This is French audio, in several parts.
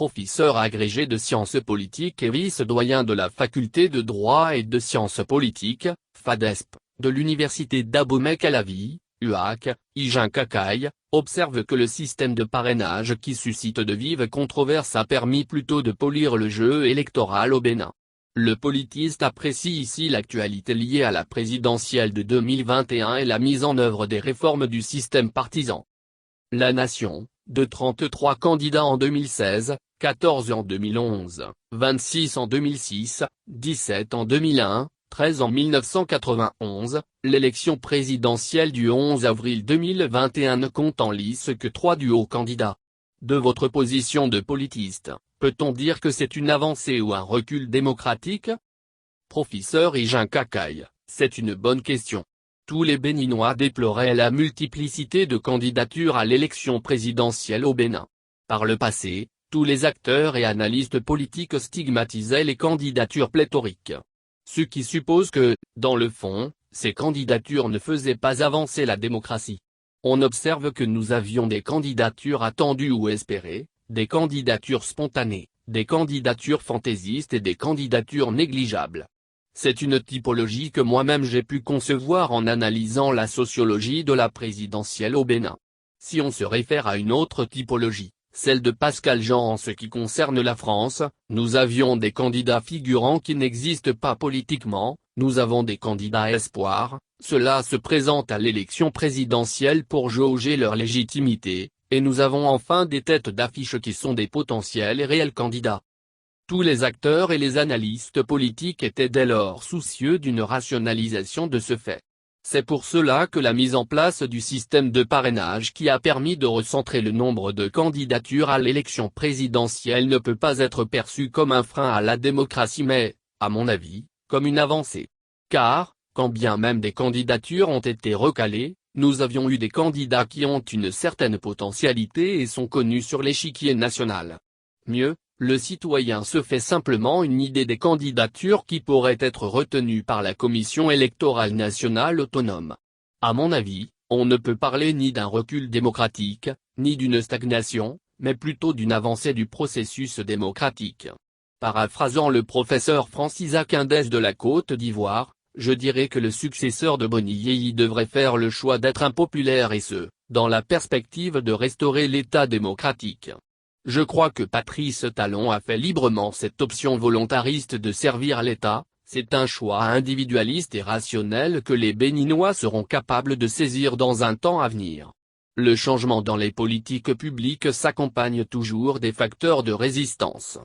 professeur agrégé de sciences politiques et vice-doyen de la faculté de droit et de sciences politiques, FADESP, de l'université d'Abomey Calavi, UAC, Higen Kakaï, observe que le système de parrainage qui suscite de vives controverses a permis plutôt de polir le jeu électoral au Bénin. Le politiste apprécie ici l'actualité liée à la présidentielle de 2021 et la mise en œuvre des réformes du système partisan. La Nation, de 33 candidats en 2016, 14 en 2011, 26 en 2006, 17 en 2001, 13 en 1991, l'élection présidentielle du 11 avril 2021 ne compte en lice que 3 duos candidats. De votre position de politiste, peut-on dire que c'est une avancée ou un recul démocratique? Professeur Higen Kakaï, c'est une bonne question. Tous les Béninois déploraient la multiplicité de candidatures à l'élection présidentielle au Bénin. Par le passé, tous les acteurs et analystes politiques stigmatisaient les candidatures pléthoriques. Ce qui suppose que, dans le fond, ces candidatures ne faisaient pas avancer la démocratie. On observe que nous avions des candidatures attendues ou espérées, des candidatures spontanées, des candidatures fantaisistes et des candidatures négligeables. C'est une typologie que moi-même j'ai pu concevoir en analysant la sociologie de la présidentielle au Bénin. Si on se réfère à une autre typologie, celle de Pascal Jean en ce qui concerne la France, nous avions des candidats figurants qui n'existent pas politiquement, nous avons des candidats espoirs, cela se présente à l'élection présidentielle pour jauger leur légitimité, et nous avons enfin des têtes d'affiche qui sont des potentiels et réels candidats. Tous les acteurs et les analystes politiques étaient dès lors soucieux d'une rationalisation de ce fait. C'est pour cela que la mise en place du système de parrainage qui a permis de recentrer le nombre de candidatures à l'élection présidentielle ne peut pas être perçue comme un frein à la démocratie mais, à mon avis, comme une avancée. Car, quand bien même des candidatures ont été recalées, nous avions eu des candidats qui ont une certaine potentialité et sont connus sur l'échiquier national. Mieux, le citoyen se fait simplement une idée des candidatures qui pourraient être retenues par la Commission électorale nationale autonome. À mon avis, on ne peut parler ni d'un recul démocratique, ni d'une stagnation, mais plutôt d'une avancée du processus démocratique. Paraphrasant le professeur Francis Indès de la Côte d'Ivoire, je dirais que le successeur de Boni Yeyi devrait faire le choix d'être impopulaire et ce, dans la perspective de restaurer l'État démocratique. Je crois que Patrice Talon a fait librement cette option volontariste de servir l'État, c'est un choix individualiste et rationnel que les Béninois seront capables de saisir dans un temps à venir. Le changement dans les politiques publiques s'accompagne toujours des facteurs de résistance.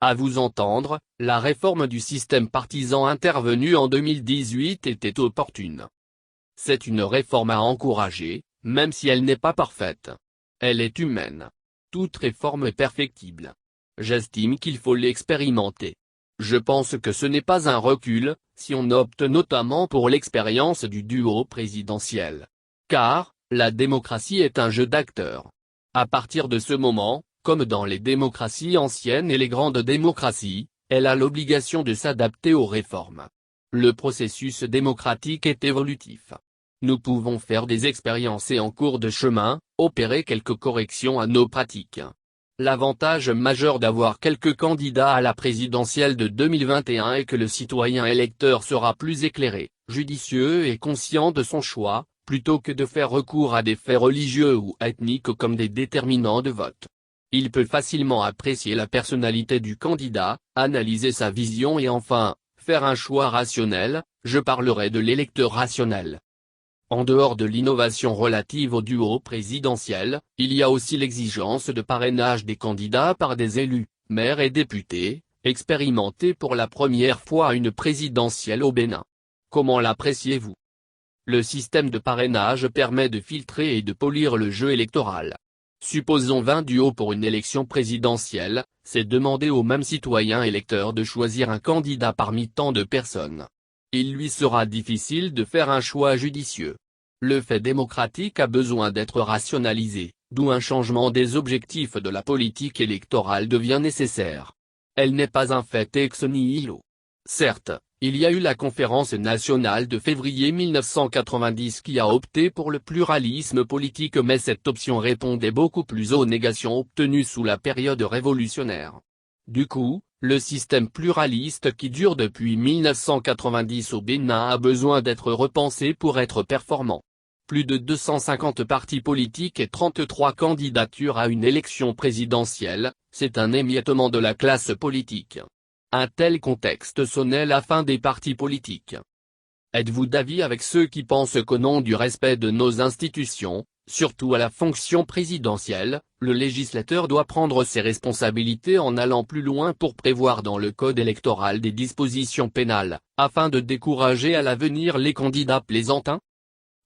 À vous entendre, la réforme du système partisan intervenue en 2018 était opportune. C'est une réforme à encourager, même si elle n'est pas parfaite. Elle est humaine. Toute réforme est perfectible. J'estime qu'il faut l'expérimenter. Je pense que ce n'est pas un recul, si on opte notamment pour l'expérience du duo présidentiel. Car, la démocratie est un jeu d'acteurs. À partir de ce moment, comme dans les démocraties anciennes et les grandes démocraties, elle a l'obligation de s'adapter aux réformes. Le processus démocratique est évolutif. Nous pouvons faire des expériences et en cours de chemin, opérer quelques corrections à nos pratiques. L'avantage majeur d'avoir quelques candidats à la présidentielle de 2021 est que le citoyen électeur sera plus éclairé, judicieux et conscient de son choix, plutôt que de faire recours à des faits religieux ou ethniques comme des déterminants de vote. Il peut facilement apprécier la personnalité du candidat, analyser sa vision et enfin, faire un choix rationnel, je parlerai de l'électeur rationnel. En dehors de l'innovation relative au duo présidentiel, il y a aussi l'exigence de parrainage des candidats par des élus, maires et députés, expérimentés pour la première fois à une présidentielle au Bénin. Comment l'appréciez-vous? Le système de parrainage permet de filtrer et de polir le jeu électoral. Supposons 20 duos pour une élection présidentielle, c'est demander au même citoyen électeur de choisir un candidat parmi tant de personnes. Il lui sera difficile de faire un choix judicieux. Le fait démocratique a besoin d'être rationalisé, d'où un changement des objectifs de la politique électorale devient nécessaire. Elle n'est pas un fait ex nihilo. Certes, Il y a eu la conférence nationale de février 1990 qui a opté pour le pluralisme politique, mais cette option répondait beaucoup plus aux négations obtenues sous la période révolutionnaire. Du coup, le système pluraliste qui dure depuis 1990 au Bénin a besoin d'être repensé pour être performant. Plus de 250 partis politiques et 33 candidatures à une élection présidentielle, c'est un émiettement de la classe politique. Un tel contexte sonnait la fin des partis politiques. Êtes-vous d'avis avec ceux qui pensent qu'au nom du respect de nos institutions, surtout à la fonction présidentielle, le législateur doit prendre ses responsabilités en allant plus loin pour prévoir dans le code électoral des dispositions pénales, afin de décourager à l'avenir les candidats plaisantins?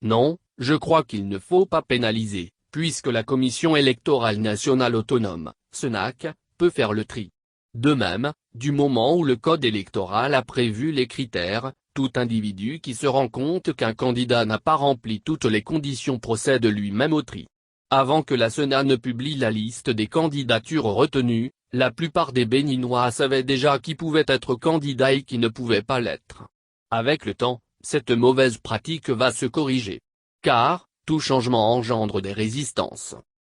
Non, je crois qu'il ne faut pas pénaliser, puisque la Commission électorale nationale autonome, CENAC, peut faire le tri. De même, du moment où le code électoral a prévu les critères, tout individu qui se rend compte qu'un candidat n'a pas rempli toutes les conditions procède lui-même au tri. Avant que la CENA ne publie la liste des candidatures retenues, la plupart des Béninois savaient déjà qui pouvait être candidat et qui ne pouvait pas l'être. Avec le temps, cette mauvaise pratique va se corriger. Car, tout changement engendre des résistances.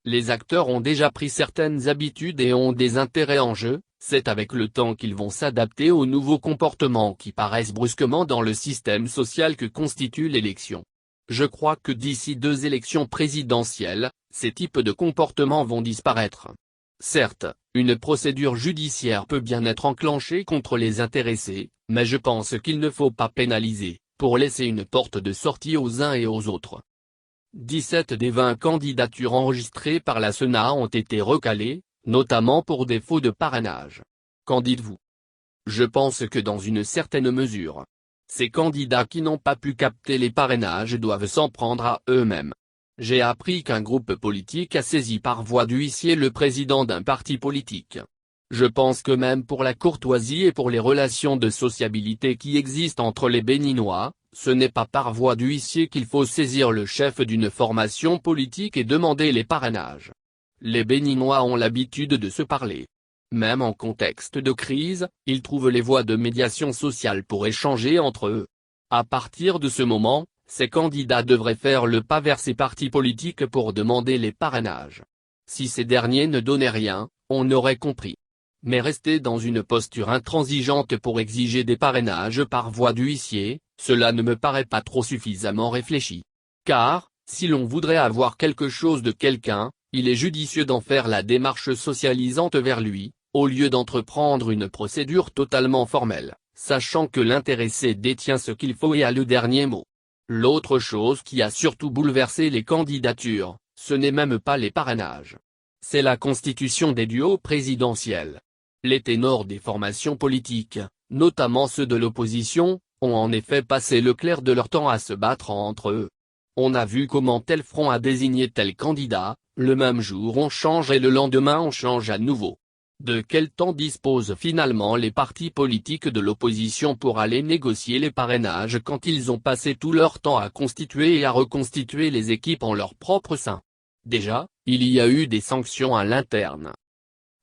Les acteurs ont déjà pris certaines habitudes et ont des intérêts en jeu, c'est avec le temps qu'ils vont s'adapter aux nouveaux comportements qui paraissent brusquement dans le système social que constitue l'élection. Je crois que d'ici 2 élections présidentielles, ces types de comportements vont disparaître. Certes, une procédure judiciaire peut bien être enclenchée contre les intéressés, mais je pense qu'il ne faut pas pénaliser, pour laisser une porte de sortie aux uns et aux autres. 17 des 20 candidatures enregistrées par la CENA ont été recalées, notamment pour défaut de parrainage. Qu'en dites-vous? Je pense que dans une certaine mesure, ces candidats qui n'ont pas pu capter les parrainages doivent s'en prendre à eux-mêmes. J'ai appris qu'un groupe politique a saisi par voie d'huissier le président d'un parti politique. Je pense que même pour la courtoisie et pour les relations de sociabilité qui existent entre les Béninois, ce n'est pas par voie d'huissier qu'il faut saisir le chef d'une formation politique et demander les parrainages. Les Béninois ont l'habitude de se parler. Même en contexte de crise, ils trouvent les voies de médiation sociale pour échanger entre eux. À partir de ce moment, ces candidats devraient faire le pas vers ces partis politiques pour demander les parrainages. Si ces derniers ne donnaient rien, on aurait compris. Mais rester dans une posture intransigeante pour exiger des parrainages par voie d'huissier, cela ne me paraît pas trop suffisamment réfléchi. Car, si l'on voudrait avoir quelque chose de quelqu'un, il est judicieux d'en faire la démarche socialisante vers lui, au lieu d'entreprendre une procédure totalement formelle, sachant que l'intéressé détient ce qu'il faut et a le dernier mot. L'autre chose qui a surtout bouleversé les candidatures, ce n'est même pas les parrainages. C'est la constitution des duos présidentiels. Les ténors des formations politiques, notamment ceux de l'opposition, ont en effet passé le clair de leur temps à se battre entre eux. On a vu comment tel front a désigné tel candidat, le même jour on change et le lendemain on change à nouveau. De quel temps disposent finalement les partis politiques de l'opposition pour aller négocier les parrainages quand ils ont passé tout leur temps à constituer et à reconstituer les équipes en leur propre sein? Déjà, il y a eu des sanctions à l'interne.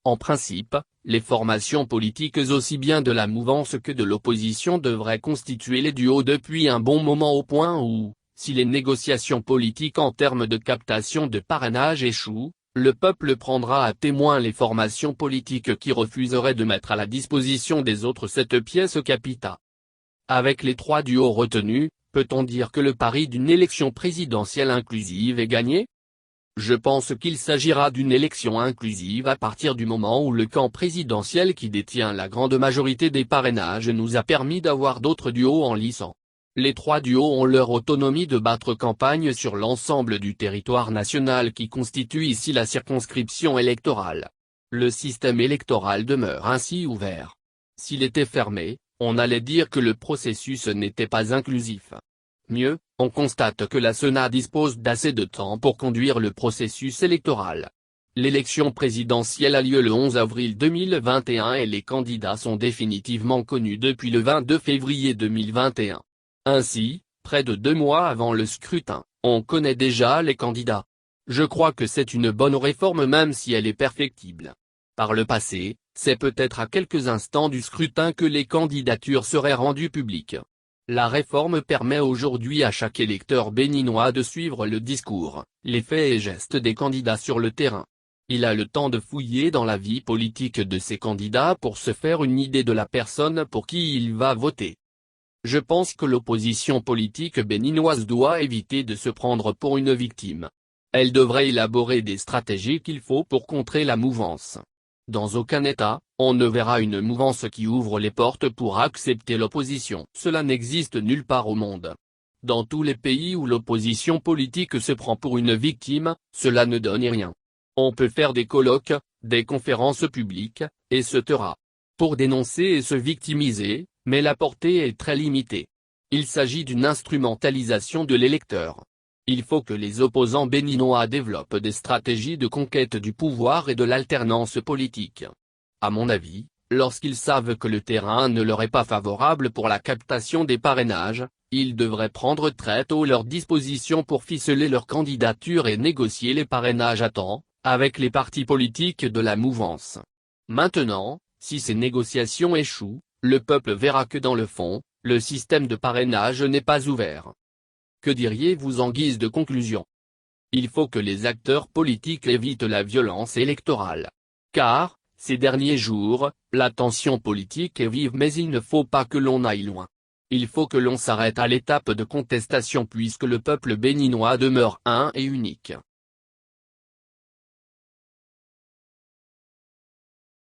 En principe, les formations politiques aussi bien de la mouvance que de l'opposition devraient constituer les duos depuis un bon moment au point où, si les négociations politiques en termes de captation de parrainage échouent, le peuple prendra à témoin les formations politiques qui refuseraient de mettre à la disposition des autres cette pièce capita. Avec les 3 duos retenus, peut-on dire que le pari d'une élection présidentielle inclusive est gagné? Je pense qu'il s'agira d'une élection inclusive à partir du moment où le camp présidentiel qui détient la grande majorité des parrainages nous a permis d'avoir d'autres duos en lice. Les 3 duos ont leur autonomie de battre campagne sur l'ensemble du territoire national qui constitue ici la circonscription électorale. Le système électoral demeure ainsi ouvert. S'il était fermé, on allait dire que le processus n'était pas inclusif. Mieux, on constate que la CENA dispose d'assez de temps pour conduire le processus électoral. L'élection présidentielle a lieu le 11 avril 2021 et les candidats sont définitivement connus depuis le 22 février 2021. Ainsi, près de 2 mois avant le scrutin, on connaît déjà les candidats. Je crois que c'est une bonne réforme même si elle est perfectible. Par le passé, c'est peut-être à quelques instants du scrutin que les candidatures seraient rendues publiques. La réforme permet aujourd'hui à chaque électeur béninois de suivre le discours, les faits et gestes des candidats sur le terrain. Il a le temps de fouiller dans la vie politique de ces candidats pour se faire une idée de la personne pour qui il va voter. Je pense que l'opposition politique béninoise doit éviter de se prendre pour une victime. Elle devrait élaborer des stratégies qu'il faut pour contrer la mouvance. Dans aucun État, on ne verra une mouvance qui ouvre les portes pour accepter l'opposition. Cela n'existe nulle part au monde. Dans tous les pays où l'opposition politique se prend pour une victime, cela ne donne rien. On peut faire des colloques, des conférences publiques, et se taira. Pour dénoncer et se victimiser, mais la portée est très limitée. Il s'agit d'une instrumentalisation de l'électeur. Il faut que les opposants béninois développent des stratégies de conquête du pouvoir et de l'alternance politique. À mon avis, lorsqu'ils savent que le terrain ne leur est pas favorable pour la captation des parrainages, ils devraient prendre très tôt leurs dispositions pour ficeler leur candidature et négocier les parrainages à temps, avec les partis politiques de la mouvance. Maintenant, si ces négociations échouent, le peuple verra que dans le fond, le système de parrainage n'est pas ouvert. Que diriez-vous en guise de conclusion? Il faut que les acteurs politiques évitent la violence électorale. Car, ces derniers jours, la tension politique est vive, mais il ne faut pas que l'on aille loin. Il faut que l'on s'arrête à l'étape de contestation puisque le peuple béninois demeure un et unique.